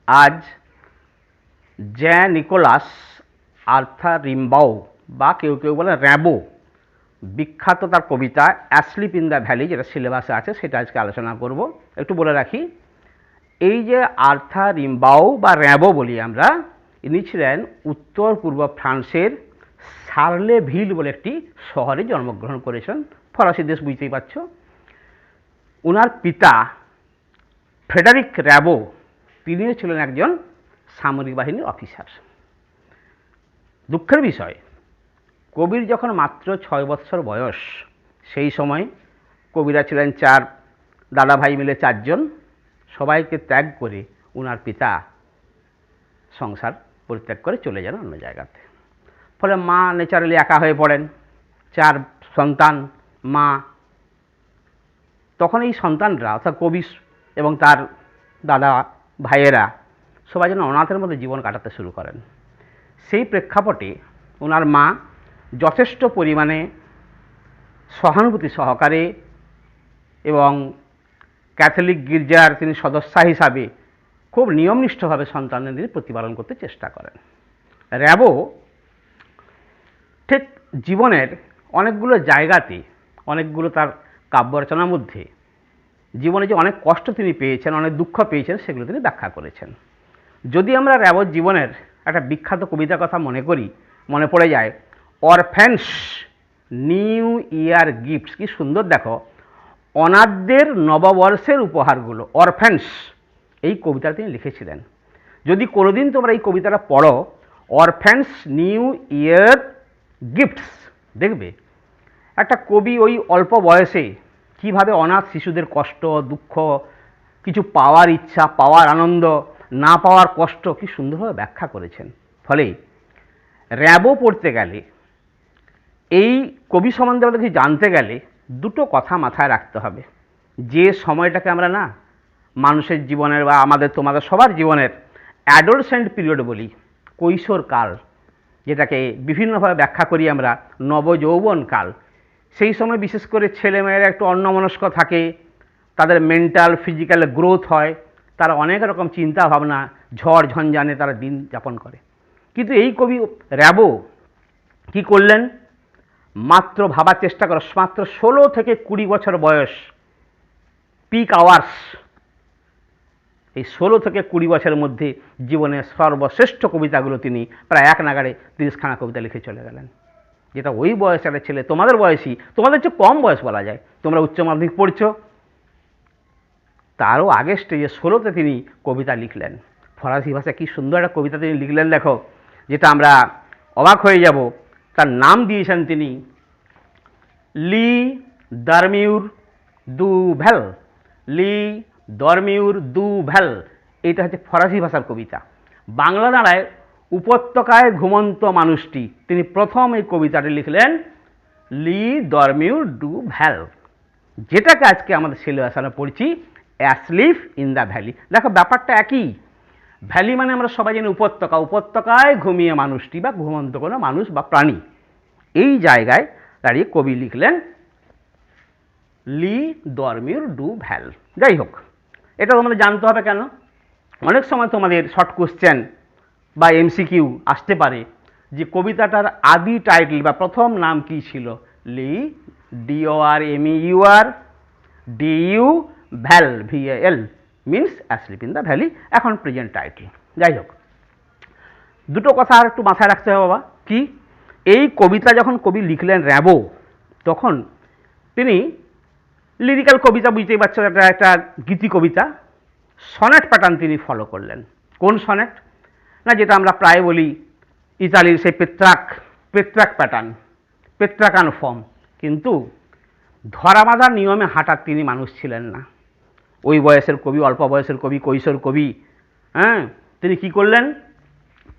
আজ Jean Nicolas Arthur রিম্বাউ বা কেউ কেউ বলে র্যাবো বিখ্যাত তার কবিতা অ্যাসলিপ ইন দ্য ভ্যালি, যেটা সিলেবাসে আছে, সেটা আজকে আলোচনা করব। একটু বলে রাখি, এই যে আর্থার রিম্বাউ বা র্যাবো বলি আমরা, ইনি ছিলেন উত্তর পূর্ব ফ্রান্সের শার্লেভিল বলে একটি শহরে জন্মগ্রহণ করেছেন। ফরাসি দেশ, বুঝতেই পারছ। ওনার পিতা ফ্রেডারিক র্যাবো, তিনিও ছিলেন একজন সামরিক বাহিনীর অফিসার। দুঃখের বিষয়, কবির যখন মাত্র 6 বৎসর বয়স, সেই সময় কবিরা ছিলেন 4 দাদা ভাই মিলে 4 জন। সবাইকে ত্যাগ করে ওনার পিতা সংসার পরিত্যাগ করে চলে যান অন্য জায়গাতে। ফলে মা ন্যাচারালি একা হয়ে পড়েন। 4 সন্তান, মা। তখন এই সন্তানরা অর্থাৎ কবি এবং তার দাদা ভাইয়েরা সবাই যেন অনাথের মধ্যে জীবন কাটাতে শুরু করেন। সেই প্রেক্ষাপটে ওনার মা যথেষ্ট পরিমাণে সহানুভূতি সহকারে এবং ক্যাথলিক গির্জার তিনি সদস্যা হিসাবে খুব নিয়মনিষ্ঠভাবে সন্তানদের প্রতিপালন করতে চেষ্টা করেন। র্যাবো ঠিক জীবনের অনেকগুলো জায়গাতে, অনেকগুলো তার কাব্য রচনার মধ্যে জীবনে যে অনেক কষ্ট তিনি পেয়েছেন, অনেক দুঃখ পেয়েছেন, সেগুলো তিনি ব্যাখ্যা করেছেন। যদি আমরা র্যাবোর জীবনের একটা বিখ্যাত কবিতার কথা মনে করি, মনে পড়ে যায় অরফ্যান্স নিউ ইয়ার গিফটস। কি সুন্দর দেখো, অনাথদের নববর্ষের উপহারগুলো, অরফ্যান্স, এই কবিতা তিনি লিখেছিলেন। যদি কোনোদিন তোমরা এই কবিতাটা পড়ো, অরফ্যান্স নিউ ইয়ার গিফটস, দেখবে একটা কবি ওই অল্প বয়সে কিভাবে অনাথ শিশুদের কষ্ট, দুঃখ, কিছু পাওয়ার ইচ্ছা, পাওয়ার আনন্দ, না পাওয়ার কষ্ট, কি সুন্দরভাবে ব্যাখ্যা করেছেন। ফলে র্যাবো পড়তে গেলে, এই কবি সম্বন্ধে আমাদের কিছু জানতে গেলে দুটো কথা মাথায় রাখতে হবে। যে সময়টাকে আমরা না মানুষের জীবনের বা আমাদের তোমাদের সবার জীবনের অ্যাডোলসেন্ট পিরিয়ড বলি, কৈশোরকাল, যেটাকে বিভিন্নভাবে ব্যাখ্যা করি আমরা নবযৌবনকাল, সেই সময় বিশেষ করে ছেলেমেয়েরা একটু অন্যমনস্ক থাকে, তাদের মেন্টাল ফিজিক্যাল গ্রোথ হয়, তারা অনেক রকম চিন্তা ভাবনা, ঝড় ঝঞ্ঝানে তারা দিন যাপন করে। কিন্তু এই কবি র্যাবো কি করলেন, মাত্র ভাবার চেষ্টা করো, মাত্র 16 থেকে 20 বছর বয়স, পিক আওয়ার্স, এই 16 থেকে 20 বছরের মধ্যে জীবনের সর্বশ্রেষ্ঠ কবিতাগুলো তিনি প্রায় এক নাগাড়ে 30খানা কবিতা লিখে চলে গেলেন। যেটা ওই বয়সের একটা ছেলে, তোমাদের বয়সী, তোমাদের চেয়ে কম বয়স বলা যায়, তোমরা উচ্চ মাধ্যমিক পড়ছো, তারও আগের স্টেজে 16তে তিনি কবিতা লিখলেন। ফরাসি ভাষায় কি সুন্দর একটা কবিতা তিনি লিখলেন দেখো, যেটা আমরা অবাক হয়ে যাব। তার নাম দিয়েছেন তিনি লি দারমিউর দু ভ্যাল, লি দরমিউর দু ভ্যাল। এটা হচ্ছে ফরাসি ভাষার কবিতা। বাংলা দাঁড়ায় উপত্যকায় ঘুমন্ত মানুষটি, তিনি প্রথম এই কবিতাটি লিখলেন লি দরমিউর ডু ভ্যাল, যেটাকে আজকে আমাদের সিলেবাসে পড়ছি অ্যাসলিপ ইন দ্য ভ্যালি। দেখো ব্যাপারটা একই। ভ্যালি মানে আমরা সবাই জানি উপত্যকা, উপত্যকায় ঘুমিয়ে মানুষটি বা ঘুমন্ত কোনো মানুষ বা প্রাণী। এই জায়গায় দাঁড়িয়ে কবি লিখলেন লি দরমিউর ডু ভ্যাল। যাই হোক, এটা তোমাদের জানতে হবে কেন, অনেক সময় তোমাদের শর্ট কোশ্চেন বা এমসিকিউ আসতে পারে যে কবিতাটার আদি টাইটেল বা প্রথম নাম কি ছিল। লি DORMEUR DU val VAL means asleep in the valley, এখন প্রেজেন্ট টাইটেল। যাই হোক, দুটো কথা আর একটু মাথায় রাখতে হবে বাবা। কি, এই কবিতা যখন কবি লিখলেন র্যাবো, তখন তিনি লিরিক্যাল কবিতা, বুঝতেই পারছো, একটা গীতি কবিতা, সনেট প্যাটার্ন তিনি ফলো করলেন। কোন সনেট না, যেটা আমরা প্রায় বলি ইতালির সেই পেত্রাক প্যাটার্ন, পেত্রাকান ফর্ম। কিন্তু ধরাবাঁধা নিয়মে হাঁটার তিনি মানুষ ছিলেন না। ওই বয়সের কবি, অল্প বয়সের কবি, কৈশোর কবি, হ্যাঁ, তিনি কি করলেন,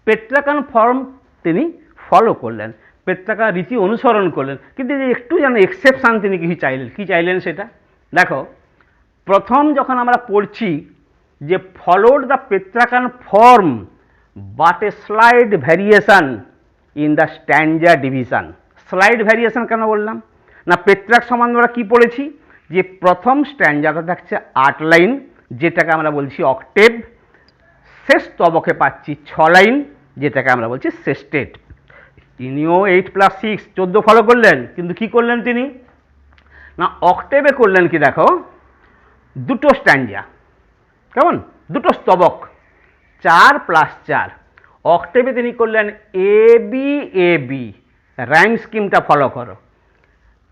পেত্রাকান ফর্ম তিনি ফলো করলেন, পেত্রাকান রীতি অনুসরণ করলেন। কিন্তু একটু যেন এক্সেপশান তিনি কিছু চাইলেন। কি চাইলেন সেটা দেখো। প্রথম যখন আমরা পড়ছি যে followed the Petrarchan form but a slight variation in the stanza division. Slight variation কেন বললাম না, পেত্রাক সম্বন্ধে আমরা কী পড়েছি যে প্রথম স্ট্যান্ডারটা থাকছে 8 লাইন, যেটাকে আমরা বলছি অক্টেভ। শেষ স্তবকে পাচ্ছি 6 লাইন, যেটাকে আমরা বলছি সেস্টেট। তিনিও 8+6 14 ফলো করলেন, কিন্তু কি করলেন তিনি না অক্টেভে করলেন কি দেখো, দুটো স্ট্যাঞ্জা, কেমন দুটো স্তবক, 4+4। অক্টেভে তিনি করলেন A B A B, rhyme স্কিমটা ফলো করো।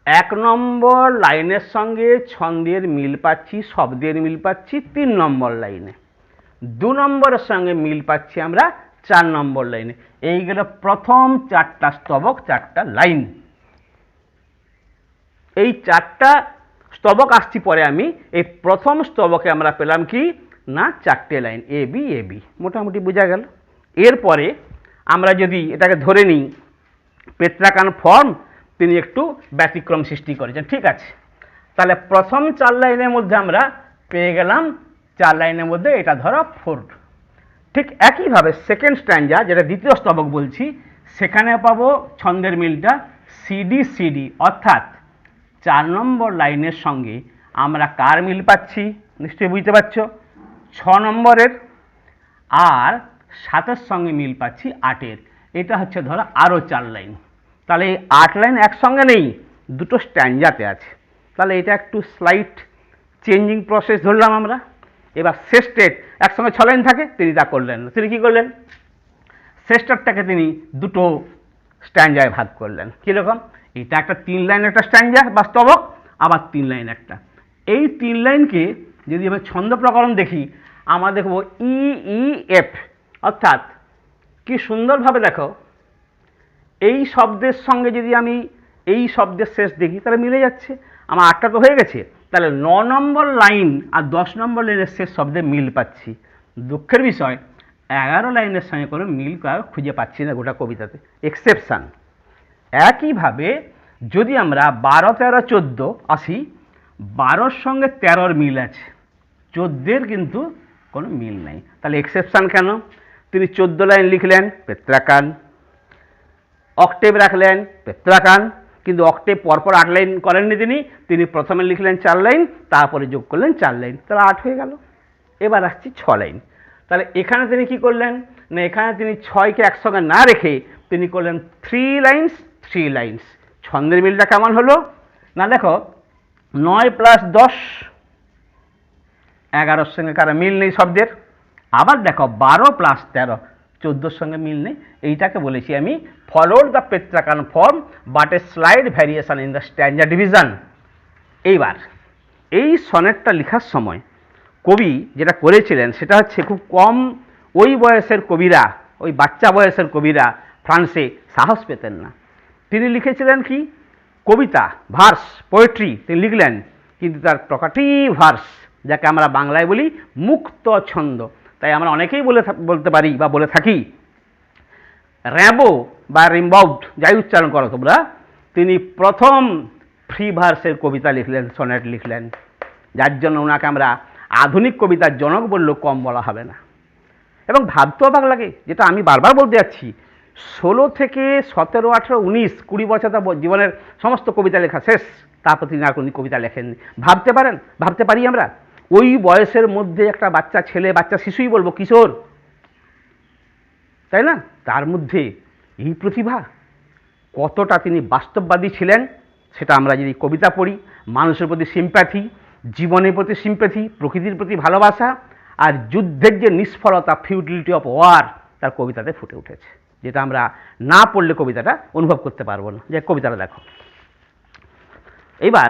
1 নম্বর লাইনের সঙ্গে ছন্দের মিল পাচ্ছি, শব্দের মিল পাচ্ছি 3 নম্বর লাইনে, 2 নম্বরের সঙ্গে মিল পাচ্ছি আমরা 4 নম্বর লাইনে। এই গেল প্রথম 4টা স্তবক, 4টা লাইন। এই 4টা স্তবক আসছি পরে আমি, এই প্রথম স্তবকে আমরা পেলাম কি না 4টে line A B A B, মোটামুটি বোঝা গেল। এরপরে আমরা যদি এটাকে ধরে নিই পেত্রাকান ফর্ম তিনি একটু ব্যতিক্রম সৃষ্টি করেছেন, ঠিক আছে, তাহলে প্রথম 4 লাইনের মধ্যে আমরা পেয়ে গেলাম 4 লাইনের মধ্যে এটা ধরো 4। ঠিক একইভাবে সেকেন্ড স্ট্যাঞ্জা, যেটা দ্বিতীয় স্তবক বলছি, সেখানে পাবো ছন্দের মিলটা সিডি সিডি, অর্থাৎ 4 নম্বর লাইনের সঙ্গে আমরা কার মিল পাচ্ছি নিশ্চয়ই বুঝতে পারছো, 6 নম্বরের, আর 7-এর সঙ্গে মিল পাচ্ছি 8-এর। এটা হচ্ছে ধরো আরও 4 লাইন। তাহলে এই 8 লাইন একসঙ্গে নেই, দুটো স্ট্যাঞ্জাতে আছে। তাহলে এটা একটু স্লাইট চেঞ্জিং প্রসেস ধরলাম আমরা। এবার সেস্টেট একসঙ্গে 6 লাইন থাকে, তিনি তা করলেন না। তিনি কী করলেন, সেস্টেটটাকে তিনি দুটো স্ট্যাঞ্জায় ভাগ করলেন। কীরকম, এটা একটা 3 লাইন একটা স্ট্যাঞ্জা বা স্তবক, আবার 3 লাইন একটা। এই 3 লাইনকে যদি আমরা ছন্দ প্রকরণ দেখি, আমরা দেখব ই ই এফ, অর্থাৎ কি সুন্দরভাবে দেখো, এই শব্দের সঙ্গে যদি আমি এই শব্দের শেষ দেখি তাহলে মিলে যাচ্ছে। আমার 8টা তো হয়ে গেছে, তাহলে 9 নম্বর লাইন আর 10 নম্বর লাইনের শেষ শব্দে মিল পাচ্ছি। দুঃখের বিষয় 11 লাইনের সঙ্গে কোনো মিল খুঁজে পাচ্ছি না গোটা কবিতাতে, এক্সেপশান। একইভাবে যদি আমরা 12, 13, 14 আসি, 12-র সঙ্গে 13-র মিল আছে, 14-এর কিন্তু কোনো মিল নেই। তাহলে এক্সেপশান কেন, তিনি 14 লাইন লিখলেন পেত্রাকান, অক্টেভ রাখলেন পেত্রাকান, কিন্তু অক্টেভ পরপর 8 লাইন করেননি তিনি প্রথমে লিখলেন 4 লাইন, তারপরে যোগ করলেন 4 লাইন, তাহলে 8 হয়ে গেল। এবার আসছি 6 লাইন। তাহলে এখানে তিনি কি করলেন না, এখানে তিনি 6কে একসঙ্গে না রেখে তিনি করলেন 3 লাইনস 3 লাইনস। ছন্দের মিলটা কেমন হলো না, দেখো 9+10 11-র সঙ্গে কারো মিল নেই শব্দের। আবার দেখো 12+13 14-র সঙ্গে মিল নেই। এইটাকে বলেছি আমি followed the Petrarchan form but a slight variation in the stanza division. এইবার এই সনেটটা লেখার সময় কবি যেটা করেছিলেন সেটা হচ্ছে, খুব কম ওই বয়সের কবিরা, ওই বাচ্চা বয়সের কবিরা ফ্রান্সে সাহস পেতেন না। তিনি লিখেছিলেন কি কবিতা, ভার্স, পোয়েট্রি তিনি লিখলেন, কিন্তু তার টকাটিভ ভার্স, যাকে আমরা বাংলায় বলি মুক্ত ছন্দ। তাই আমরা অনেকেই বলতে পারি বা বলে থাকি র্যাবো বা রিম্বাউড, যাই উচ্চারণ করো তোমরা, তিনি প্রথম ফ্রি ভার্সের কবিতা লিখলেন, সনেট লিখলেন, যার জন্য ওনাকে আমরা আধুনিক কবিতার জনক বললেও কম বলা হবে না। এবং ভাবতে অবাক লাগে, যেটা আমি বারবার বলতে যাচ্ছি, 16 থেকে 17, 18, 19, 20 বছর তার জীবনের সমস্ত কবিতা লেখা শেষ, তারপর তিনি আর কোনো কবিতা লেখেননি। ভাবতে পারেন, ভাবতে পারি আমরা, ওই বয়সের মধ্যে একটা বাচ্চা ছেলে, বাচ্চা শিশুই বলবো, কিশোর, তাই না, তার মধ্যে এই প্রতিভা, কতটা তিনি বাস্তববাদী ছিলেন সেটা আমরা যদি কবিতা পড়ি, মানুষের প্রতি সিম্প্যাথি, জীবনের প্রতি সিম্প্যাথি, প্রকৃতির প্রতি ভালোবাসা, আর যুদ্ধের যে নিষ্ফলতা, ফিউটিলিটি অফ ওয়ার, তার কবিতাতে ফুটে উঠেছে, যেটা আমরা না পড়লে কবিতাটা অনুভব করতে পারবো না। যে কবিতাটা দেখো, এইবার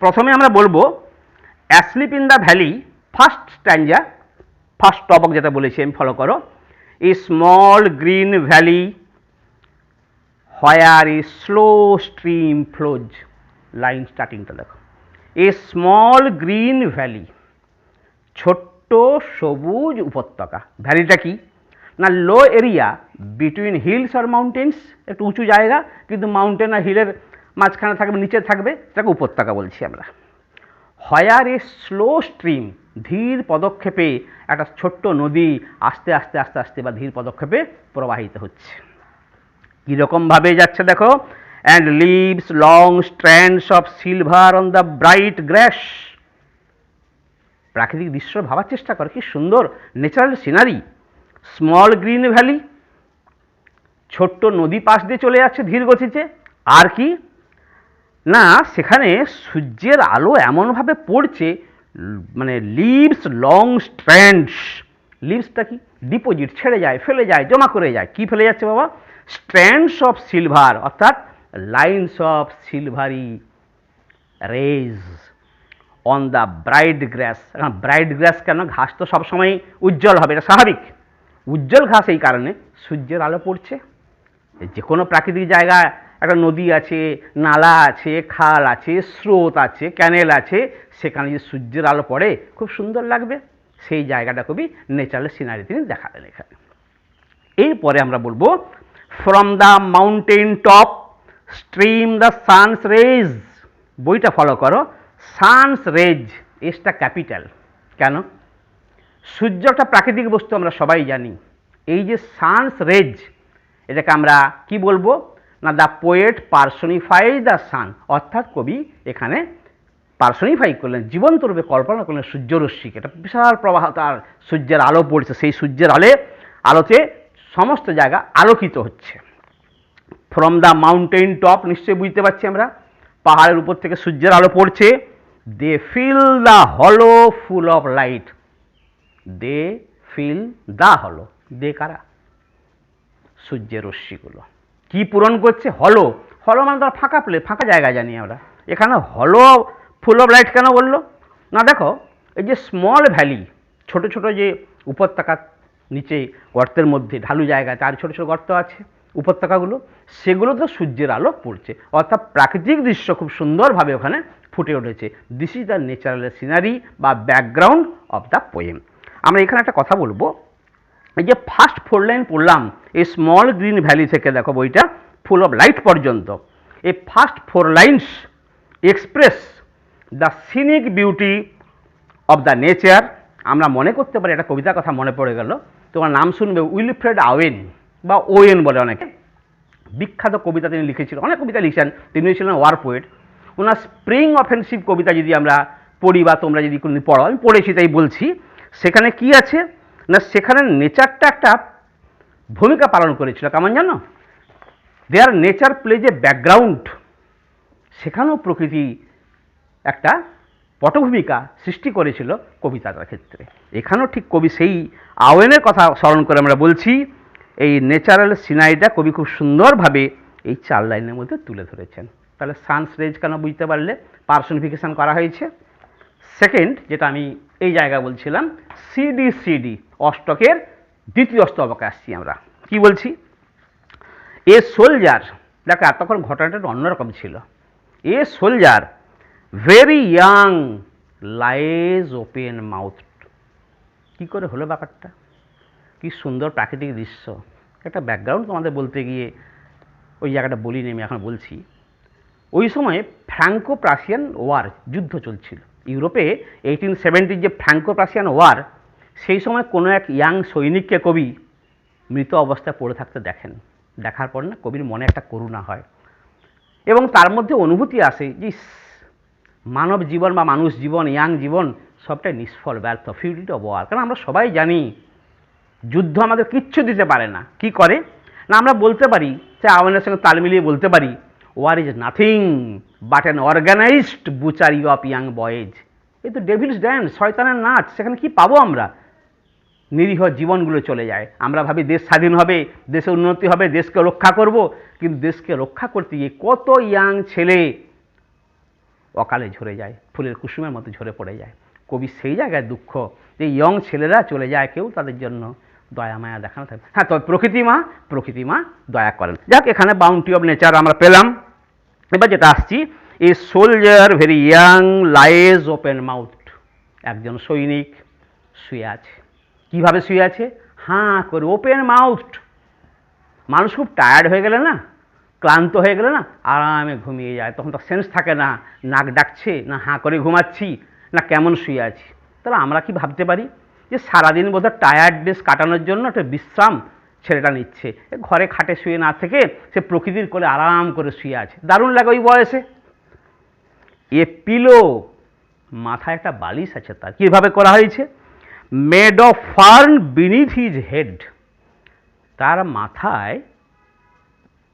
প্রথমে আমরা বলবো asleep in the valley, first stanza, first টবক যেটা বলেছি আমি, ফলো করো। A small green valley where a slow stream flows, line স্টার্টিংটা দেখো, এ স্মল গ্রিন ভ্যালি, ছোট্ট সবুজ উপত্যকা। ভ্যালিটা কি না, লো এরিয়া বিটুইন হিলস আর মাউন্টেন্স, একটু উঁচু জায়গা, কিন্তু মাউন্টেন আর হিলের মাঝখানে থাকবে, নিচে থাকবে, সেটাকে উপত্যকা বলছি আমরা। হোয়ার এ স্লো স্ট্রিম, ধীর পদক্ষেপে একটা ছোট্ট নদী আস্তে আস্তে আস্তে আস্তে বা ধীর পদক্ষেপে প্রবাহিত হচ্ছে। কীরকমভাবে যাচ্ছে দেখো, and leaves long strands of silver on the bright grass, প্রাকৃতিক দৃশ্য ভাবার চেষ্টা করো, কি সুন্দর natural scenery, small green valley, ছোট্ট নদী পাশ দিয়ে চলে যাচ্ছে ধীর গতিতে। আর কি না, সেখানে সূর্যের আলো এমনভাবে পড়ছে, মানে লিভস লং স্ট্র্যান্ডস, লিভসটা কি ডিপোজিট, ছেড়ে যায়, ফেলে যায়, জমা করে যায়। কি ফেলে যাচ্ছে বাবা? স্ট্র্যান্ডস অফ সিলভার, অর্থাৎ lines of silvery rays on the bright grass. এখন ব্রাইট গ্রাস কেন? ঘাস তো সবসময় উজ্জ্বল হবে, এটা স্বাভাবিক। উজ্জ্বল ঘাস এই কারণে সূর্যের আলো পড়ছে। যে কোনো প্রাকৃতিক জায়গায় একটা নদী আছে, নালা আছে, খাল আছে, স্রোত আছে, ক্যানেল আছে, সেখানে যে সূর্যের আলো পড়ে খুব সুন্দর লাগবে। সেই জায়গাটা খুবই ন্যাচারাল সিনারি তিনি দেখালেন এখানে। এরপরে আমরা বলবো, from the mountain top stream the sun's rays. বইটা ফলো করো। Sun's rays, S capital. কেন? সূর্য একটা প্রাকৃতিক বস্তু, আমরা সবাই জানি। এই যে সানস রেজ, এটাকে আমরা কি বলবো না, the poet personify the sun, অর্থাৎ কবি এখানে পার্সনিফাই করলেন, জীবন্ত রূপে কল্পনা করলেন সূর্যরশ্মিকে। এটা বিশাল প্রবাহ, তার সূর্যের আলো পড়ছে, সেই সূর্যের আলোতে সমস্ত জায়গা আলোকিত হচ্ছে। ফ্রম দ্য মাউন্টেন টপ, নিশ্চয়ই বুঝতে পারছি আমরা, পাহাড়ের উপর থেকে সূর্যের আলো পড়ছে। দে fill the hollow full of light. They fill the hollow, they কারা? সূর্যের রশ্মিগুলো কি পূরণ করছে? হলো, হলো মানে তার ফাঁকা ফাঁকা জায়গা জানি আমরা। এখানে হলো ফুল অফ লাইট কেন বললো না? দেখো, এই যে স্মল ভ্যালি, ছোট ছোট যে উপত্যকা, নিচে গর্তের মধ্যে ঢালু জায়গায় তার ছোট ছোট গর্ত আছে, উপত্যকাগুলো, সেগুলো তো সূর্যের আলো পড়ছে, অর্থাৎ প্রাকৃতিক দৃশ্য খুব সুন্দরভাবে ওখানে ফুটে উঠেছে। This is the natural scenery বা ব্যাকগ্রাউন্ড অফ দ্য পোয়েম। আমরা এখানে একটা কথা বলবো, এই যে ফার্স্ট 4 লাইন পড়লাম এই স্মল গ্রিন ভ্যালি থেকে, দেখো বইটা ফুল অফ লাইট পর্যন্ত, এই first 4 lines express the scenic beauty of the nature. আমরা মনে করতে পারি একটা কবিতার কথা মনে পড়ে গেল, তোমার নাম শুনবে, উইলফ্রেড ওয়েন বা ওয়েন বলে অনেকে। বিখ্যাত কবিতা তিনি লিখেছিলেন, অনেক কবিতা লিখেছেন, তিনি ছিলেন ওয়ার পোয়েট। ওনার স্প্রিং অফেন্সিভ কবিতা যদি আমরা পড়ি বা তোমরা যদি কোনো পড়ো, আমি পড়েছি তাই বলছি, সেখানে কি আছে না, সেখানে নেচারটা একটা ভূমিকা পালন করেছিল, কেমন জানো? There nature plays a background. সেখানেও প্রকৃতি একটা পটভূমিকা সৃষ্টি করেছিল কবিতাটার ক্ষেত্রে। এখানেও ঠিক কবি সেই আওয়েনের কথা স্মরণ করে আমরা বলছি, এই ন্যাচারাল সিনারিটা কবি খুব সুন্দরভাবে এই 4 লাইনের মধ্যে তুলে ধরেছেন। তাহলে সানস রেজ কেন বুঝতে পারলে, পার্সনিফিকেশন করা হয়েছে। সেকেন্ড, যেটা আমি এই জায়গায় বলছিলাম, সিডি অষ্টকের দ্বিতীয় স্তবকে আসছি আমরা। কি বলছি? এ সোলজার, দেখো এতক্ষণ ঘটনাটা অন্যরকম ছিল। A soldier very young lies open mouth. কী করে হলো ব্যাপারটা? কি সুন্দর প্রাকৃতিক দৃশ্য। একটা ব্যাকগ্রাউন্ড তোমাদের বলতে গিয়ে ওই জায়গাটা বলিনি, আমি এখন বলছি। ওই সময়ে ফ্রাঙ্কো প্রাসিয়ান ওয়ার, যুদ্ধ চলছিল ইউরোপে। 1870 যে ফ্রাঙ্কো প্রাসিয়ান ওয়ার, সেই সময় কোনো এক ইয়াং সৈনিককে কবি মৃত অবস্থায় পড়ে থাকতে দেখেন। দেখার পর না কবির মনে একটা করুণা হয় এবং তার মধ্যে অনুভূতি আসে যে মানব জীবন বা মানুষ জীবন, ইয়াং জীবন সবটাই নিষ্ফল, ব্যর্থ, ফিউটিলিটি অফ ওয়ার। কারণ আমরা সবাই জানি যুদ্ধ আমাদের কিচ্ছু দিতে পারে না। কি করে না, আমরা বলতে পারি, সে আওয়ানের সঙ্গে তাল মিলিয়ে বলতে পারি, war is nothing but an organized butchery of young boys. এই তো ডেভিলস ড্যান্স, শয়তানের নাচ। সেখানে কি পাবো আমরা? নিরীহ জীবনগুলো চলে যায়। আমরা ভাবি দেশ স্বাধীন হবে, দেশের উন্নতি হবে, দেশকে রক্ষা করব, কিন্তু দেশকে রক্ষা করতে গিয়ে কত ইয়াং ছেলে অকালে ঝরে যায়, ফুলের কুসুমের মতো ঝরে পড়ে যায়। কবি সেই জায়গায় দুঃখ যে ইয়ং ছেলেরা চলে যায়, কেউ তাদের জন্য দয়া মায়া দেখানো থাকে। হ্যাঁ, তবে প্রকৃতি মা দয়া করেন। যাক, এখানে বাউন্টি অফ নেচার আমরা পেলাম। এবার যেটা আসছি, এ soldier very young lies open mouth. একজন সৈনিক শুয়ে আছে। কিভাবে শুয়ে আছে? হাঁ করে, ওপেন মাউথ। মানুষ খুব টায়ার্ড হয়ে গেলে না, ক্লান্ত হয়ে গেলে না, আরামে ঘুমিয়ে যায়। তখন তো সেন্স থাকে না, নাক ডাকছে না হাঁ করে ঘুমাচ্ছি না কেমন শুয়ে আছি। তাহলে আমরা কি ভাবতে পারি যে সারাদিন বোধহয় টায়ার্ডনেস কাটানোর জন্য একটা বিশ্রাম ছেলেটা নিচ্ছে, ঘরে খাটে শুয়ে না থেকে সে প্রকৃতির কোলে আরাম করে শুয়ে আছে। দারুণ লাগে ওই বয়সে। এ পিলো মাথায় একটা বালিশ আছে তার। কীভাবে করা হয়েছে? Made of fern beneath his head. তার মাথায়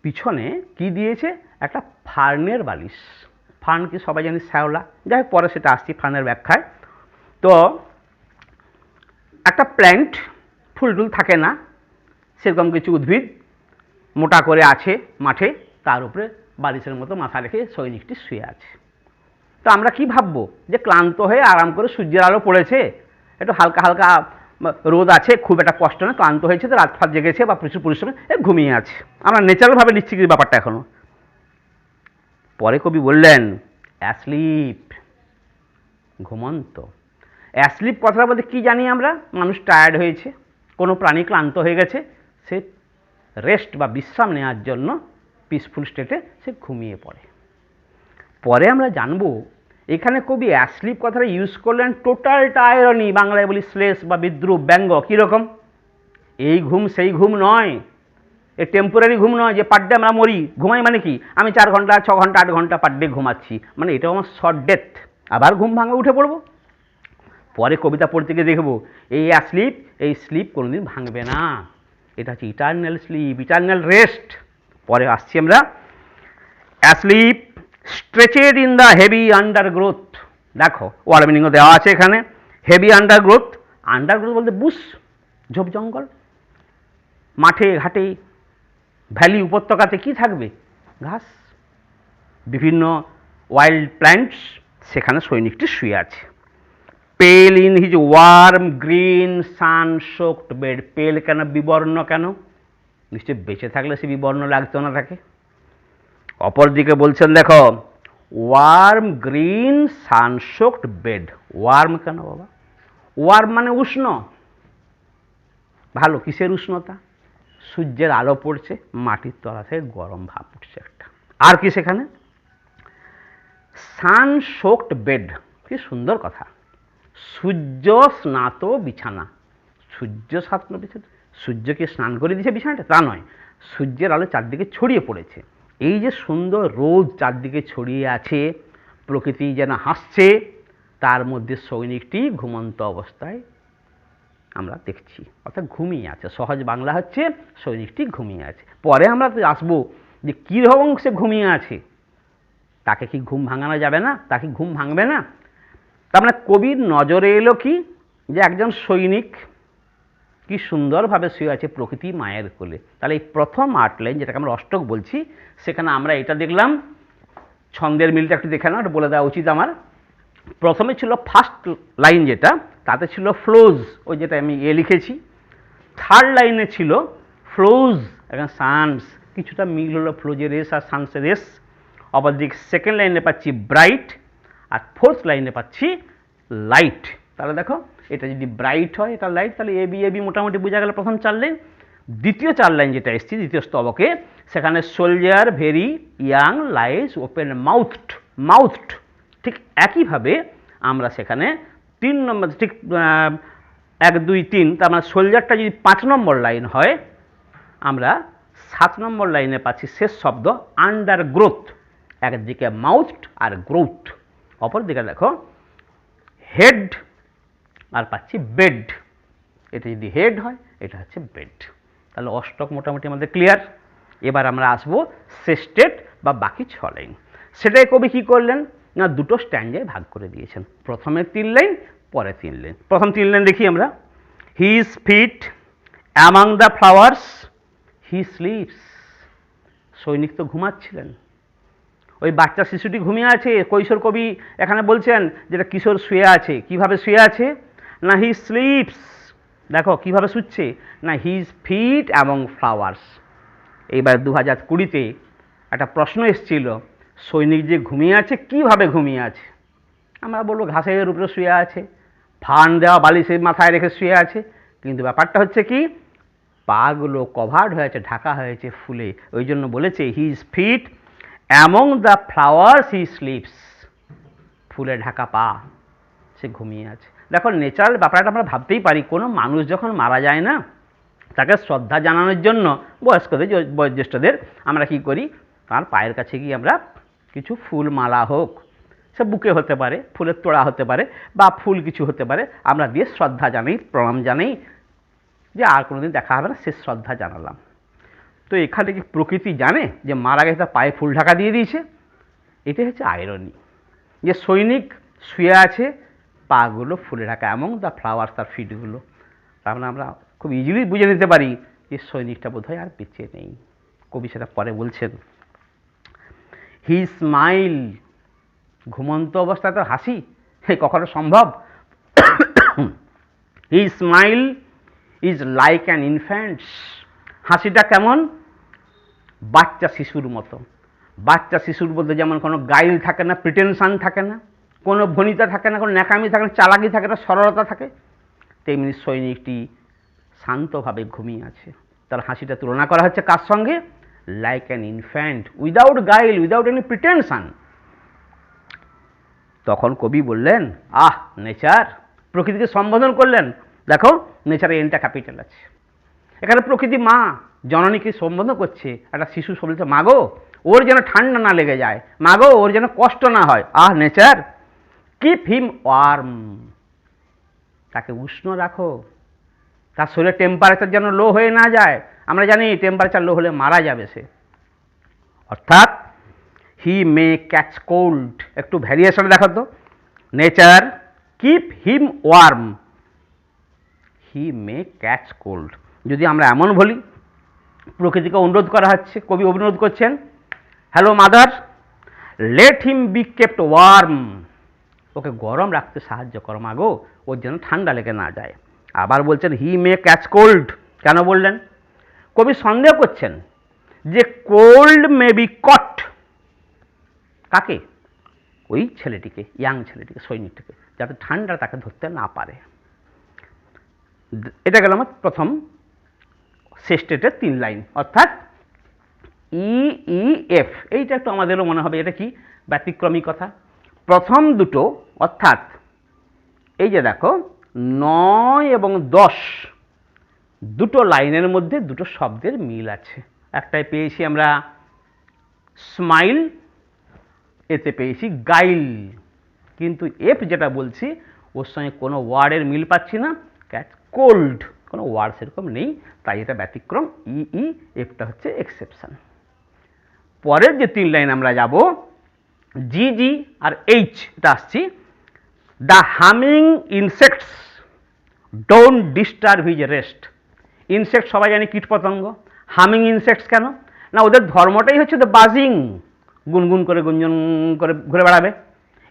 পিছনে কি দিয়েছে? একটা ফার্নের বালিশ। ফার্ন কি সবাই জানি শ্যাওলা, যাই হোক পরে সেটা আসছি ফার্নের ব্যাখ্যায়। তো একটা প্ল্যান্ট, ফুল টুল থাকে না, সেরকম কিছু উদ্ভিদ মোটা করে আছে মাঠে, তার উপরে বালিশের মতো মাথা রেখে সৈনিকটি শুয়ে আছে। তো আমরা কি ভাববো? যে ক্লান্ত হয়ে আরাম করে সূর্যের আলো পড়েছে, একটু হালকা হালকা রোদ আছে, খুব একটা কষ্ট না, ক্লান্ত হয়েছে তো রাত ফাত জেগেছে বা প্রচুর পরিশ্রমে ঘুমিয়ে আছে। আমরা ন্যাচারালভাবে নিচ্ছি কি ব্যাপারটা এখনো। পরে কবি বললেন অ্যাসলিপ, ঘুমন্ত। অ্যাসলিপ কথাটা বলতে কী জানি আমরা? মানুষ টায়ার্ড হয়েছে, কোনো প্রাণী ক্লান্ত হয়ে গেছে, সে রেস্ট বা বিশ্রাম নেওয়ার জন্য পিসফুল স্টেটে সে ঘুমিয়ে পড়ে। পরে আমরা জানব এখানে কবি অ্যাসলিপ কথাটা ইউজ করলেন টোটালটা আয়রনি, বাংলায় বলি শ্লেষ বা বিদ্রুপ, ব্যঙ্গ। কীরকম? এই ঘুম সেই ঘুম নয়, এ টেম্পোরারি ঘুম নয় যে পার ডে আমরা মরি। ঘুমাই মানে কি? আমি 4 ঘন্টা 6 ঘন্টা 8 ঘন্টা পার ডে ঘুমাচ্ছি, মানে এটাও আমার শর্ট ডেথ, আবার ঘুম ভাঙবে উঠে পড়বো। পরে কবিতা পড়তে গিয়ে দেখব এই অ্যাসলিপ, এই স্লিপ কোনোদিন ভাঙবে না, এটা হচ্ছে ইটার্নাল স্লিপ, ইটার্নাল রেস্ট। পরে আসছি আমরা অ্যাসলিপ স্ট্রেচেড ইন দ্য হেভি আন্ডারগ্রোথ। দেখো ওয়ার্ড মিনিংও দেওয়া আছে এখানে। হেভি আন্ডারগ্রোথ, আন্ডারগ্রোথ বলতে বুশ, ঝোপ জঙ্গল। মাঠে ঘাটে ভ্যালি উপত্যকাতে কি থাকবে? ঘাস, বিভিন্ন ওয়াইল্ড প্ল্যান্টস, সেখানে সৈনিকটি শুয়ে আছে। Pale in his warm green sun soaked bed. Pale কেন? বিবর্ণ কেন? নিশ্চয় বেঁচে থাকলে সে বিবর্ণ লাগতো না তাকে। অপরদিকে বলছেন দেখো worm green sun soaked bed. Worm কেন বাবা? ওয়ার্ম মানে উষ্ণ। ভালো, কিসের উষ্ণতা? সূর্যের আলো পড়ছে, মাটির তলাতে গরম ভাব উঠছে একটা। আর কি সেখানে? সান সোকড বেড, কি সুন্দর কথা। সূর্য স্নাত বিছানা। সূর্য স্নাত বিছানা, সূর্যকে স্নান করে দিয়েছে বিছানাটা তা নয়, সূর্যের আলো চারদিকে ছড়িয়ে পড়েছে। এই যে সুন্দর রোদ চারদিকে ছড়িয়ে আছে, প্রকৃতি যেন হাসছে, তার মধ্যে সৈনিকটি ঘুমন্ত অবস্থায় আমরা দেখছি, অর্থাৎ ঘুমিয়ে আছে। সহজ বাংলা হচ্ছে সৈনিকটি ঘুমিয়ে আছে। পরে আমরা আসবো যে কীরকম সে ঘুমিয়ে আছে, তাকে কি ঘুম ভাঙানো যাবে না? তাকে ঘুম ভাঙবে না? তার মানে কবির নজরে এলো কি, যে একজন সৈনিক কি সুন্দরভাবে শুয়ে আছে প্রকৃতি মায়ের কোলে। তাহলে এই প্রথম 8 লাইন, যেটাকে আমরা অষ্টক বলছি, সেখানে আমরা এটা দেখলাম। ছন্দের মিলটা একটু দেখে নাও, বলে দেওয়া উচিত আমার। প্রথমে ছিল ফার্স্ট লাইন, যেটা তাতে ছিল ফ্লোজ, ওই যেটা আমি লিখেছি। থার্ড লাইনে ছিল ফ্লোজ এবং সানস, কিছুটা মিল হলো ফ্লোজের রেস আর সানসের রেস। অপরদিকে সেকেন্ড লাইনে পাচ্ছি ব্রাইট, আর ফোর্থ লাইনে পাচ্ছি লাইট। তাহলে দেখো এটা যদি ব্রাইট হয়, এটা লাইট, তাহলে এ বি মোটামুটি বোঝা গেল প্রথম 4 লাইন। দ্বিতীয় 4 লাইন যেটা এসেছি, দ্বিতীয় স্তবকে, সেখানে soldier very young lies open mouthed. ঠিক একইভাবে আমরা সেখানে 3 নম্বর, ঠিক 1 2 3, তার মানে সোলজারটা যদি 5 নম্বর লাইন হয়, আমরা 7 নম্বর লাইনে পাচ্ছি শেষ শব্দ আন্ডার গ্রোথ। একদিকে মাউথড আর গ্রোথ, অপরদিকে দেখো হেড আর পাচ্ছি বেড। এটা যদি হেড হয়, এটা হচ্ছে বেড। তাহলে অষ্টক মোটামুটি আমাদের ক্লিয়ার। এবার আমরা আসবো সেস্টেট বা বাকি 6 লাইন। সেটাই কবি কী করলেন না, দুটো স্ট্যান্ডায় ভাগ করে দিয়েছেন। প্রথমে 3 লাইন, পরে 3 লাইন। প্রথম 3 লাইন দেখি আমরা। His fit among the flowers he slips. সৈনিক তো ঘুমাচ্ছিলেন, ওই বাচ্চা শিশুটি ঘুমিয়ে আছে। কৈশোর কবি এখানে বলছেন যেটা কিশোর শুয়ে আছে। কিভাবে শুয়ে আছে না, হি স্লিপস। দেখো কিভাবে শুচ্ছে না, হিজ ফিট অ্যামং ফ্লাওয়ার্স। এইবার 2020-তে একটা প্রশ্ন এসেছিল, সৈনিক যে ঘুমিয়ে আছে, কিভাবে ঘুমিয়ে আছে? আমরা বলবো ঘাসের উপরে শুয়ে আছে, ফান দেওয়া বালিশের মাথায় রেখে শুয়ে আছে, কিন্তু ব্যাপারটা হচ্ছে কি, পাগুলো কভার্ড হয়েছে, ঢাকা হয়েছে ফুলে। ওই জন্য বলেছে his fit among the flowers he slips. ফুলে ঢাকা পা, সে ঘুমিয়ে আছে। দেখো ন্যাচারাল ব্যাপারটা আমরা ভাবতেই পারি, কোনো মানুষ যখন মারা যায় না, তাকে শ্রদ্ধা জানানোর জন্য বয়স্কদের, বয়োজ্যেষ্ঠদের আমরা কি করি, তার পায়ের কাছে গিয়ে আমরা কিছু ফুল মালা হোক, সে বুকে হতে পারে, ফুলের তোড়া হতে পারে, বা ফুল কিছু হতে পারে, আমরা দিয়ে শ্রদ্ধা জানাই, প্রণাম জানাই, যে আর কোনোদিন দেখা হবে না, সে শ্রদ্ধা জানালাম। তো এখানে কি প্রকৃতি জানে যে মারা গেছে তার পায়ে ফুল ঢাকা দিয়ে দিয়েছে? এটাই হচ্ছে আয়রনি, যে সৈনিক শুয়ে আছে, পাগুলো ফুলে ঢাকা, এমন দ্য ফ্লাওয়ার্স তার ফিটগুলো। তার মানে আমরা খুব ইজিলি বুঝে নিতে পারি যে সৈনিকটা বোধহয় আর বেঁচে নেই। কবি সেটা পরে বলছেন। হি স্মাইল, ঘুমন্ত অবস্থায় তো হাসি কখনো সম্ভব? হি smile is like an infants, হাসিটা কেমন? বাচ্চা শিশুর মতো। বাচ্চা শিশুর মধ্যে যেমন কোনো গাইল থাকে না, প্রিটেনশন থাকে না, কোনো ভনিতা থাকে না, কোনো ন্যাকামি থাকে না, চালাকি থাকে না, সরলতা থাকে, তেমনি সৈনিকটি শান্তভাবে ঘুমিয়ে আছে। তার হাসিটা তুলনা করা হচ্ছে কার সঙ্গে? Like an infant, without guile, without any pretension. তখন কবি বললেন, আহ নেচার, প্রকৃতিকে সম্বোধন করলেন। দেখো নেচারে এনটা ক্যাপিটাল আছে। এখানে প্রকৃতি মা জননীকে সম্বোধন করছে। একটা শিশু বলছে, মাগো ওর যেন ঠান্ডা না লেগে যায়, মাগো ওর যেন কষ্ট না হয়। আহ নেচার, কিপ হিম ওয়ার্ম, তাকে উষ্ণ রাখো, তার শরীরের টেম্পারেচার যেন লো হয়ে না যায়। আমরা জানি টেম্পারেচার লো হলে মারা যাবে সে। অর্থাৎ হি মে ক্যাচ কোল্ড। একটু ভ্যারিয়েশন দেখো তো, নেচার কিপ হিম ওয়ার্ম, হি মে ক্যাচ কোল্ড। যদি আমরা এমন বলি, প্রকৃতিকে অনুরোধ করা হচ্ছে, কবি অনুরোধ করছেন, hello mother, let him be kept warm, ওকে গরম রাখতে সাহায্য করো মাগো, ওর যেন ঠান্ডা লেগে না যায়। আবার বলছেন হি মে ক্যাচ কোল্ড, কেন বললেন? কবি সন্দেহ করছেন যে কোল্ড মে বি কট, কাকে? ওই ছেলেটিকে, ইয়াং ছেলেটিকে, সৈনিকটিকে, যাতে ঠান্ডা তাকে ধরতে না পারে। এটা গেল আমার প্রথম সেস্টেটের 3 লাইন, অর্থাৎ ই ই এফ। এইটা একটু আমাদেরও মনে হবে এটা কি ব্যতিক্রমী কথা। প্রথম দুটো, অর্থাৎ এই যে দেখো 9 এবং 10, দুটো লাইনের মধ্যে দুটো শব্দের মিল আছে। একটাই পেয়েছি আমরা স্মাইল, এতে পেয়েছি গাইল, কিন্তু এফ যেটা বলছি ওর সঙ্গে কোনো ওয়ার্ডের মিল পাচ্ছি না। ক্যাচ কোল্ড, কোনো ওয়ার্ড সেরকম নেই, তাই এটা ব্যতিক্রম। ই ই এফটা হচ্ছে এক্সেপশন। পরের যে 3 লাইন আমরা যাব, জি জি আর এইচ, এটা আসছি, the humming insects don't disturb his rest. Insect সবাই জানি কীটপতঙ্গ, হামিং ইনসেক্টস কেন না, ওদের ধর্মটাই হচ্ছে দ্য বাজিং, গুনগুন করে গুঞ্জন করে ঘুরে বেড়াবে।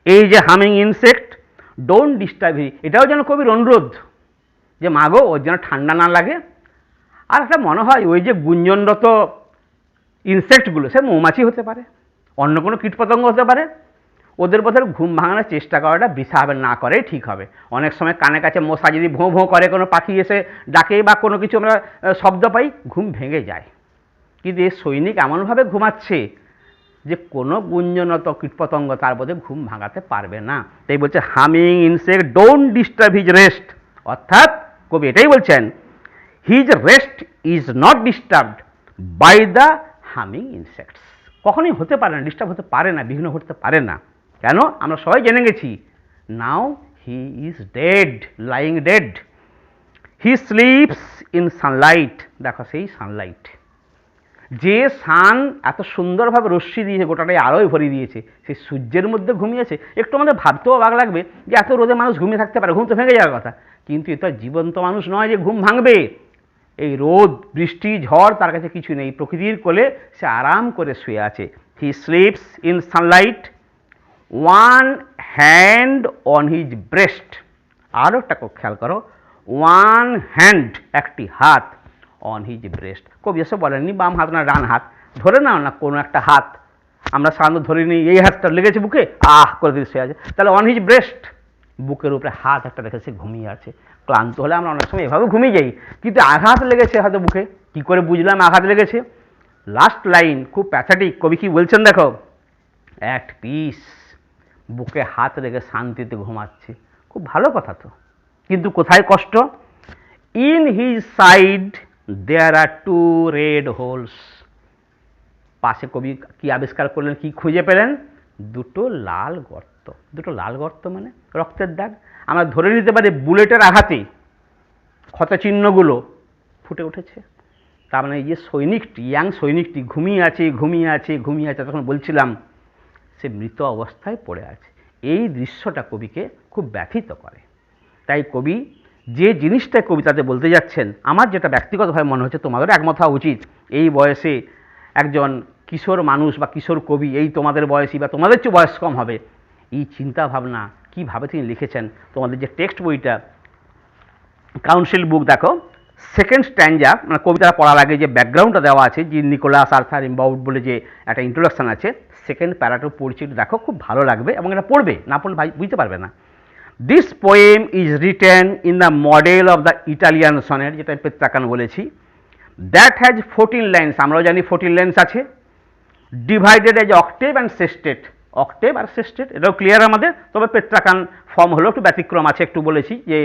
এই যে হামিং ইনসেক্ট ডোন্ট ডিস্টার্ব হি, এটাও যেন কবির অনুরোধ যে মাগো ওর যেন ঠান্ডা না লাগে। আর একটা মনে হয় ওই যে গুঞ্জনরত ইনসেক্টগুলো, সে মৌমাছি হতে পারে, অন্য কোনো কীটপতঙ্গ হতে পারে, ওদের বোধহয় ঘুম ভাঙানোর চেষ্টা করাটা বৃথা হবে, না করেই ঠিক হবে। অনেক সময় কানে কাছে মশা যদি ভোঁ ভোঁ করে, কোনো পাখি এসে ডাকে বা কোনো কিছু আমরা শব্দ পাই, ঘুম ভেঙে যায়। কিন্তু এই সৈনিক এমনভাবে ঘুমাচ্ছে যে কোনো গুঞ্জনত কীটপতঙ্গ তার বোধে ঘুম ভাঙাতে পারবে না। তাই বলছে humming insect don't disturb his rest, অর্থাৎ কবি এটাই বলছেন, his rest is not disturbed by the humming insects. কখনোই হতে পারে না, ডিস্টার্ব হতে পারে না, বিঘ্ন ঘটতে পারে না। কেন? আমরা সবাই জেনে গেছি, now he is dead, lying dead. He sleeps in sunlight, দেখো সেই সানলাইট, যে সান এত সুন্দরভাবে রশ্মি দিয়েছে, গোটাটাই আলোয় ভরিয়ে দিয়েছে, সেই সূর্যের মধ্যে ঘুমিয়েছে। একটু আমাদের ভাবতেও অবাক লাগবে যে এত রোদে মানুষ ঘুমিয়ে থাকতে পারে, ঘুম তো ভেঙে যাওয়ার কথা, কিন্তু এ তো জীবন্ত মানুষ নয় যে ঘুম ভাঙবে। এই রোদ বৃষ্টি ঝড় তার কাছে কিছু নেই, প্রকৃতির কোলে সে আরাম করে শুয়ে আছে। হি sleeps in Sunlight, one hand on his breast, আরও একটা খেয়াল করো, ওয়ান হ্যান্ড, একটি হাত, অন হিজ ব্রেস্ট। কবি এসে বলেননি বাম হাত না ডান হাত, ধরে নাও না কোনো একটা হাত, আমরা সাধারণত ধরে নিই এই হাতটা লেগেছে বুকে, আহ করে দিয়ে শুয়ে আছে, তাহলে অন হিজ ব্রেস্ট, বুকের উপরে হাত একটা রেখে সে ঘুমিয়ে আছে। ক্লান্ত হলে আমরা অনেক সময় এভাবে ঘুমিয়ে যাই, কিন্তু আঘাত লেগেছে হয়তো বুকে, কি করে বুঝলাম আঘাত লেগেছে? লাস্ট লাইন খুব প্যাথেটিক, কবি কি বলছেন দেখো, অ্যাট পিস, বুকে হাত রেখে শান্তিতে ঘুমাচ্ছে, খুব ভালো কথা তো, কিন্তু কোথায় কষ্ট? In his side there are 2 red holes, পাশে কবি কি আবিষ্কার করলেন, কি খুঁজে পেলেন? 2টো লাল গর্ত। দুটো লাল গর্ত মানে রক্তের দাগ। আমরা ধরে নিতে পারি বুলেটের আঘাতে ক্ষতচিহ্নগুলো ফুটে উঠেছে। তার মানে এই যে সৈনিকটি, ইয়াং সৈনিকটি ঘুমিয়ে আছে ঘুমিয়ে আছে ঘুমিয়ে আছে, তখন বলছিলাম সে মৃত অবস্থায় পড়ে আছে। এই দৃশ্যটা কবিকে খুব ব্যথিত করে। তাই কবি যে জিনিসটা কবিতাতে বলতে যাচ্ছেন, আমার যেটা ব্যক্তিগতভাবে মনে হচ্ছে, তোমাদেরও একমত হওয়া উচিত, এই বয়সে একজন কিশোর মানুষ বা কিশোর কবি, এই তোমাদের বয়সী বা তোমাদের চেয়ে বয়স কম হবে, এই চিন্তা ভাবনা কীভাবে তিনি লিখেছেন। তোমাদের যে টেক্সট বইটা কাউন্সিল বুক দেখো, সেকেন্ড স্ট্যান্ডা মানে কবিতা পড়ার আগে যে ব্যাকগ্রাউন্ডটা দেওয়া আছে, যে নিকোলাস আর্থার ইম্বাউড বলে যে একটা ইন্ট্রোডাকশন আছে, সেকেন্ড প্যারাটা পড়ছি, দেখো খুব ভালো লাগবে এবং এটা পড়বে, না পড়লে ভাই বুঝতে পারবে না। This poem is written in the model of the Italian sonnet, যেটা পেত্রাকান বলেছি, দ্যাট হ্যাজ 14 লাইন্স, আমরাও জানি 14 লাইন্স আছে, divided as octave and sestet, octave আর সেস্টেট এটাও ক্লিয়ার আমাদের। তবে পেত্রাকান ফর্ম হলো একটু ব্যতিক্রম আছে, একটু বলেছি যে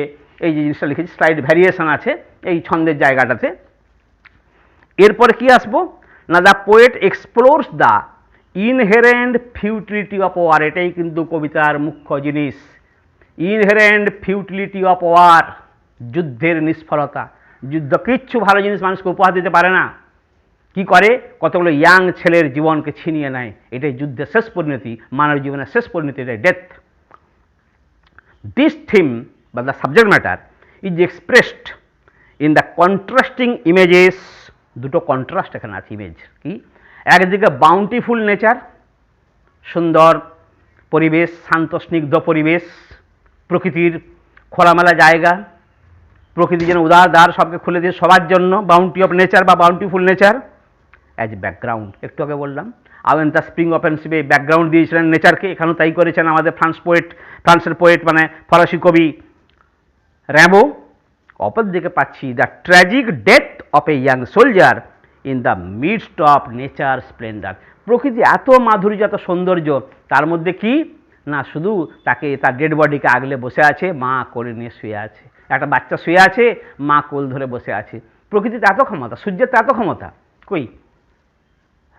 এই যে জিনিসটা লিখেছি স্লাইড ভ্যারিয়েশন আছে এই ছন্দের জায়গাটাতে। এরপরে কি আসবো না, the poet explores the inherent futility of war, এটাই কিন্তু কবিতার মুখ্য জিনিস, ইনহেরেন্ট ফিউটিলিটি অফ ওয়ার, যুদ্ধের নিষ্ফলতা। যুদ্ধ কিচ্ছু ভালো জিনিস মানুষকে উপহার দিতে পারে না। কি করে, কতগুলো ইয়াং ছেলের জীবনকে ছিনিয়ে নেয়, এটাই যুদ্ধের শেষ পরিণতি, মানব জীবনের শেষ পরিণতি, এটাই ডেথ। দিস থিম বা the subject matter is expressed in the contrasting images, দুটো কন্ট্রাস্ট এখানে আছে ইমেজ কি, একদিকে বাউন্টিফুল নেচার, সুন্দর পরিবেশ, শান্ত স্নিগ্ধ পরিবেশ, প্রকৃতির খোলামেলা জায়গা, প্রকৃতি যেন উদার দ্বার সবকে খুলে দিয়ে সবার জন্য, বাউন্টি অফ নেচার বা বাউন্টিফুল নেচার অ্যাজ ব্যাকগ্রাউন্ড। একটু আগে বললাম আওয়েন দ্য স্প্রিং অফেন্সিভে ব্যাকগ্রাউন্ড দিয়েছিলেন নেচারকে, এখানেও তাই করেছেন আমাদের ফ্রান্সের পোয়েট মানে ফরাসি কবি র্যামো। অপর দিকে পাচ্ছি the tragic death of a young soldier in the midst of nature Splendor, প্রকৃতি এত মাধুর্য এত সৌন্দর্য, তার মধ্যে কি না শুধু তাকে তার ডেড বডিকে আগলে বসে আছে, মা কোলে নিয়ে শুয়ে আছে, একটা বাচ্চা শুয়ে আছে, মা কোল ধরে বসে আছে। প্রকৃতিতে এত ক্ষমতা, সূর্যের তো এত ক্ষমতা, কই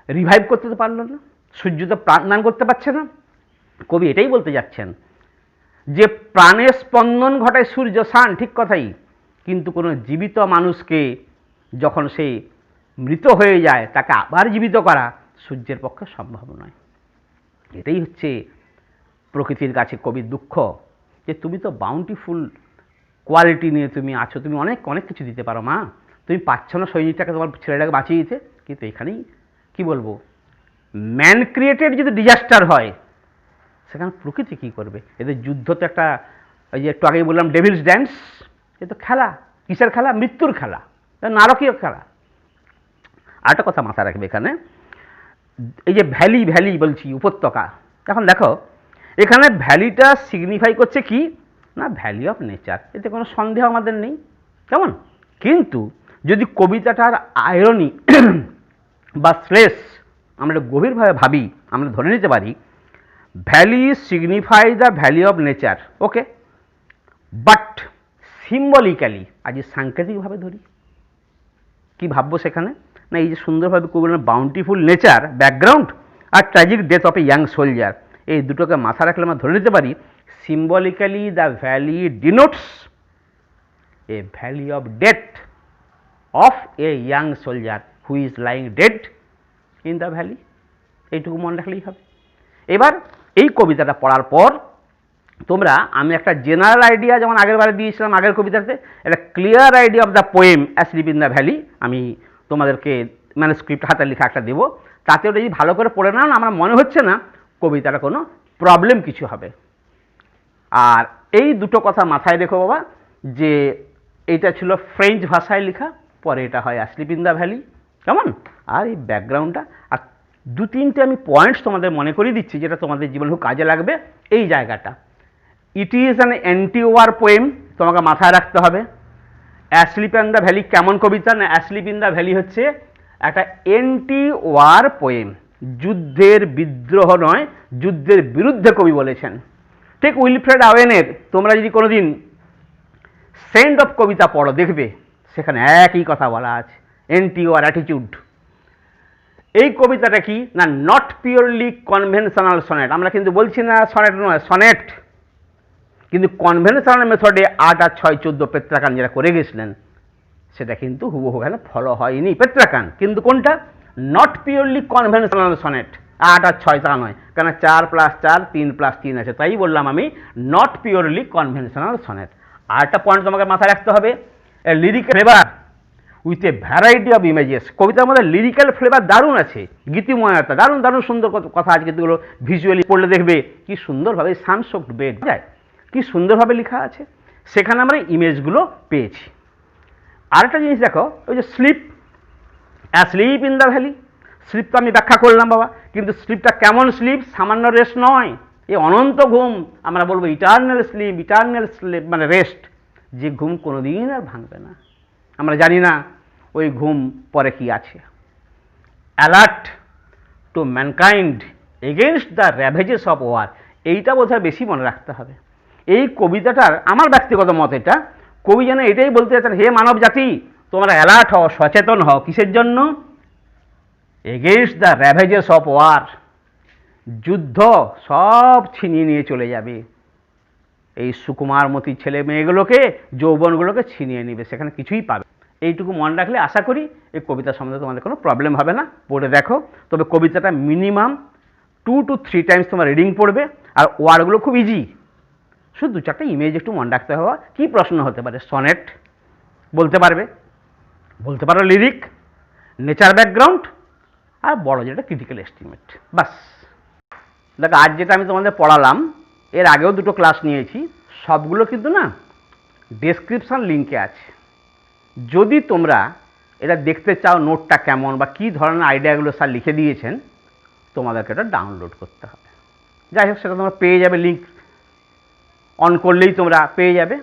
রিভাইভ করতে তো পারল না, সূর্য তো প্রাণ দান করতে পারছে না। কবি এটাই বলতে যাচ্ছেন যে প্রাণের স্পন্দন ঘটায় সূর্য, সান, ঠিক কথাই, কিন্তু কোনো জীবিত মানুষকে যখন সে মৃত হয়ে যায় তাকে আবার জীবিত করা সূর্যের পক্ষে সম্ভব নয়। এটাই হচ্ছে প্রকৃতির কাছে কবির দুঃখ, যে তুমি তো বাউন্টিফুল কোয়ালিটি নিয়ে তুমি আছো, তুমি অনেক অনেক কিছু দিতে পারো মা, তুমি পাচ্ছ না সৈনিকটাকে, তোমার ছেলেটাকে বাঁচিয়ে দিতে, কিন্তু এখানেই কি বলবো, ম্যান ক্রিয়েটেড যদি ডিজাস্টার হয় সেখানে প্রকৃতি কী করবে। এদের যুদ্ধ তো একটা, ওই যে একটু আগেই বললাম ডেভিলস ড্যান্স, এ তো খেলা, কিসের খেলা, মৃত্যুর খেলা, নারকীয় খেলা। আরেকটা কথা মাথায় রাখবে এখানে, এই যে ভ্যালি ভ্যালি বলছি উপত্যকা, এখন দেখো এখানে ভ্যালিটা সিগনিফাই করছে কি না ভ্যালি অফ নেচার, এতে কোনো সন্দেহ আমাদের নেই, কেমন। কিন্তু যদি কবিতাটার আয়রনি বা শ্লেষ আমরা গভীরভাবে ভাবি, আমরা ধরে নিতে পারি valley signify the valley of nature, okay, but symbolically আজ সাংকেতিকভাবে ধরি, কি ভাববো সেখানে না, এই যে সুন্দরভাবে কবি বললেন বাউন্টিফুল নেচার ব্যাকগ্রাউন্ড আর tragic death of a young soldier, এই দুটোকে মাথা রাখলে আমরা ধরে নিতে পারি symbolically the valley denotes a valley of death of a young soldier who is lying dead in the valley, এইটুকু মনে রাখলেই হবে। এবার এই কবিতাটা পড়ার পর তোমরা, আমি একটা জেনারেল আইডিয়া যেমন আগের বারে দিয়েছিলাম আগের কবিতাতে, একটা clear idea of the poem asleep in the valley আমি তোমাদেরকে ম্যানুস্ক্রিপ্ট হাতে লেখা একটা দেবো, তাতে ওটা যদি ভালো করে পড়ে নাও না, আমার মনে হচ্ছে না কবিতাটা কোনো প্রবলেম কিছু হবে। আর এই দুটো কথা মাথায় রেখো বাবা, যে এইটা ছিল ফ্রেঞ্চ ভাষায় লেখা, পরে এটা হয় অ্যাসলিপ ইন দ্য ভ্যালি, কেমন। আর এই ব্যাকগ্রাউন্ডটা আর দু তিনটে আমি পয়েন্টস তোমাদের মনে করিয়ে দিচ্ছি যেটা তোমাদের জীবনে খুব কাজে লাগবে। এই জায়গাটা, it is an anti war poem, তোমাকে মাথায় রাখতে হবে। অ্যাসলিপ ইন দ্য ভ্যালি কেমন কবিতা না, অ্যাসলিপ ইন দ্য ভ্যালি হচ্ছে একটা অ্যান্টি ওয়ার পোয়েম, যুদ্ধের বিদ্রোহ নয়, যুদ্ধের বিরুদ্ধে কবি বলেছেন। ঠিক উইলফ্রেড ওয়েনের তোমরা যদি কোনোদিন সেন্ড অফ কবিতা পড়ো দেখবে সেখানে একই কথা বলা আছে, অ্যান্টি ওয়ার অ্যাটিটিউড। এই কবিতাটা কি না, নট পিওরলি কনভেনশনাল সনেট। আমরা কিন্তু বলছি না সনেট নয়, সনেট। কিন্তু কনভেনশনাল মেথডে 8 আর 6 14 পেত্রাকান যেটা করে গেছিলেন সেটা কিন্তু হুবহু এখানে ফলো হয়নি পেত্রাকান। কিন্তু কোনটা, নট পিওরলি কনভেনশনাল সনেট, 8 আর 6 তা নয়, কারণ 4 + 4 3 + 3 আছে, তাই বললাম আমি নট পিওরলি কনভেনশনাল সনেট। আর একটা পয়েন্ট তোমাকে মাথায় রাখতে হবে, lyric flavour with a variety of images. কবিতার মধ্যে লিরিক্যাল ফ্লেভার দারুণ আছে, গীতিময়তা দারুণ দারুণ সুন্দর কথা আছে, কিন্তু এগুলো ভিজুয়ালি পড়লে দেখবে কি সুন্দরভাবে সানসোকড বেড যায়, কি সুন্দরভাবে লেখা আছে, সেখানে আমরা ইমেজগুলো পেয়েছি। আরেকটা জিনিস দেখো, ওই যে sleep, sleep in the valley, sleep তো আমি ব্যাখ্যা করলাম বাবা, কিন্তু স্লিপটা কেমন স্লিপ, সামান্য রেস্ট নয়, এই অনন্ত ঘুম, আমরা বলবো ইটার্নাল স্লিপ, ইটার্নাল স্লিপ মানে রেস্ট, যে ঘুম কোনোদিন আর ভাঙবে না। আমরা জানি না ওই ঘুম পরে কি আছে। Alert to mankind against the ravages of war, এইটা বোধহয় বেশি মনে রাখতে হবে। এই কবিতাটার আমার ব্যক্তিগত মত এটা, কবি যেন এটাই বলতে চাচ্ছেন, হে মানব জাতি তোমরা অ্যালার্ট হও, সচেতন হও, কিসের জন্য, against the ravages of war, যুদ্ধ সব ছিনিয়ে নিয়ে চলে যাবে, এই সুকুমারমতি ছেলে মেয়েগুলোকে, যৌবনগুলোকে ছিনিয়ে নেবে, সেখানে কিছুই পাবে। এইটুকু মনে রাখলে আশা করি এই কবিতা সম্বন্ধে তোমাদের কোনো প্রবলেম হবে না। পড়ে দেখো, তবে কবিতাটা মিনিমাম 2 to 3 টাইমস তোমার রিডিং পড়বে, আর ওয়ার্ডগুলো খুব ইজি, শুধু 2-4টা ইমেজ একটু মনে রাখতে হবে। কী প্রশ্ন হতে পারে, সনেট বলতে পারবে, বলতে পারো লিরিক, নেচার ব্যাকগ্রাউন্ড, আর বড় যেটা ক্রিটিক্যাল এস্টিমেট, বাস। দেখো আজ যেটা আমি তোমাদের পড়ালাম, এর আগেও 2টো ক্লাস নিয়েছি, সবগুলো কিন্তু না ডেসক্রিপশান লিঙ্কে আছে। যদি তোমরা এটা দেখতে চাও নোটটা কেমন বা কী ধরনের আইডিয়াগুলো স্যার লিখে দিয়েছেন, তোমাদেরকে এটা ডাউনলোড করতে হবে। যাই হোক, সেটা তোমরা পেয়ে যাবে, লিঙ্ক অন করলেই তোমরা পেয়ে যাবে।